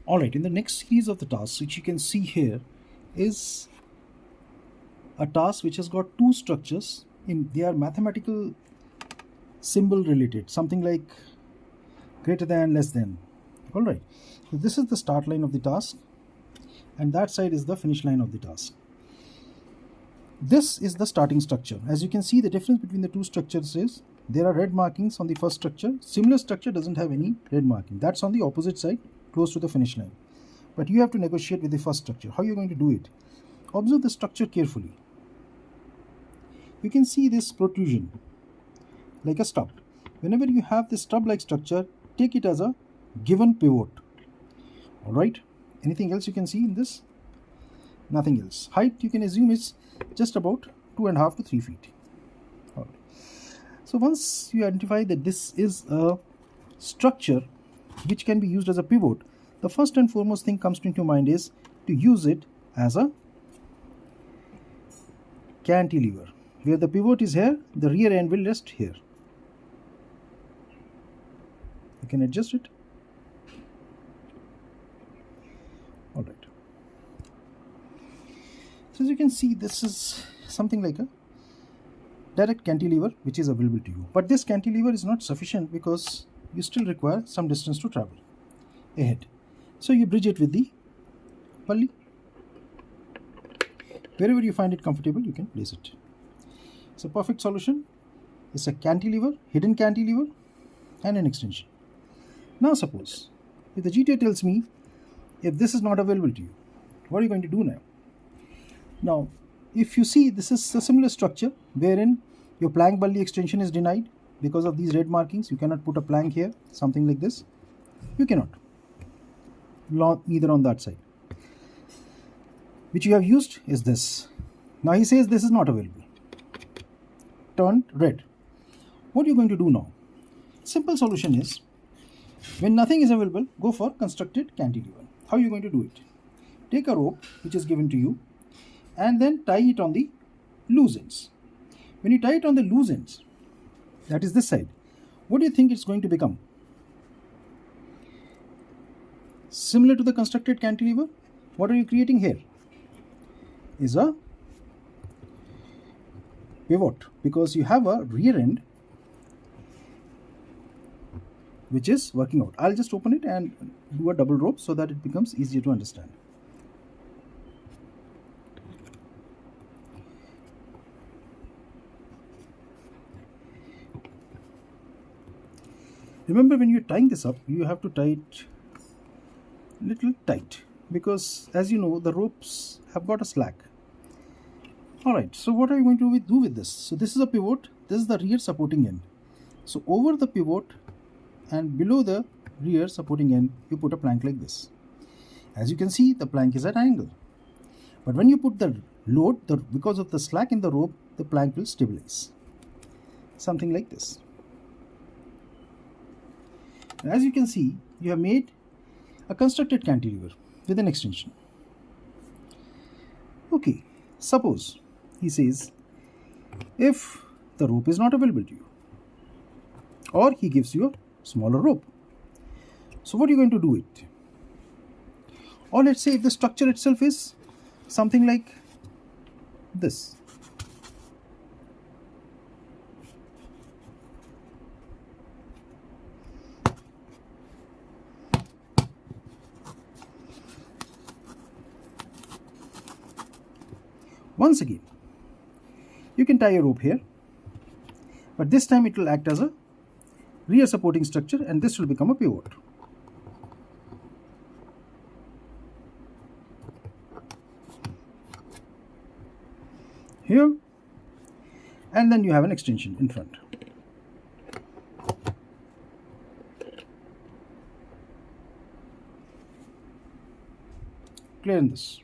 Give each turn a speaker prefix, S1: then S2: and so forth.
S1: Alright, in the next series of the tasks, which you can see here, is a task which has got two structures. They are mathematical symbol related, something like greater than, less than. Alright, so this is the start line of the task, and that side is the finish line of the task. This is the starting structure. As you can see, the difference between the two structures is there are red markings on the first structure. Similar structure doesn't have any red marking. That's on the opposite side, close to the finish line. But you have to negotiate with the first structure. How are you going to do it? Observe the structure carefully. You can see this protrusion like a stub. Whenever you have this stub-like structure, take it as a given pivot. Alright, anything else you can see in this? Nothing else. Height you can assume is just about 2.5 to 3 feet. All right. So once you identify that this is a structure which can be used as a pivot, the first and foremost thing comes into your mind is to use it as a cantilever. Where the pivot is here, the rear end will rest here. You can adjust it. All right. So as you can see, this is something like a direct cantilever which is available to you. But this cantilever is not sufficient because you still require some distance to travel ahead. So you bridge it with the pulley. Wherever you find it comfortable, you can place it. It's a perfect solution. It's a cantilever, hidden cantilever, and an extension. Now suppose if the GTA tells me if this is not available to you, what are you going to do now? Now, if you see, this is a similar structure wherein your plank pulley extension is denied because of these red markings. You cannot put a plank here, something like this. You cannot. Neither on that side. Which you have used is this. Now he says this is not available. Turned red. What are you going to do now? Simple solution is, when nothing is available, go for constructed cantilever. How are you going to do it? Take a rope which is given to you and then tie it on the loose ends. When you tie it on the loose ends, that is this side, what do you think it's going to become? Similar to the constructed cantilever. What are you creating here? Is a pivot, because you have a rear end which is working out. I'll just open it and do a double rope so that it becomes easier to understand. Remember, when you're tying this up, you have to tie it a little tight because, as you know, the ropes have got a slack. Alright, so what are you going to do with this? So this is a pivot, this is the rear supporting end. So over the pivot and below the rear supporting end, you put a plank like this. As you can see, the plank is at an angle. But when you put the load, because of the slack in the rope, the plank will stabilize. Something like this. As you can see, you have made a constructed cantilever with an extension. Okay, suppose he says if the rope is not available to you, or he gives you a smaller rope. So what are you going to do it? Or let's say if the structure itself is something like this. Once again, you can tie a rope here, but this time it will act as a rear supporting structure and this will become a pivot. Here, and then you have an extension in front. Clear in this.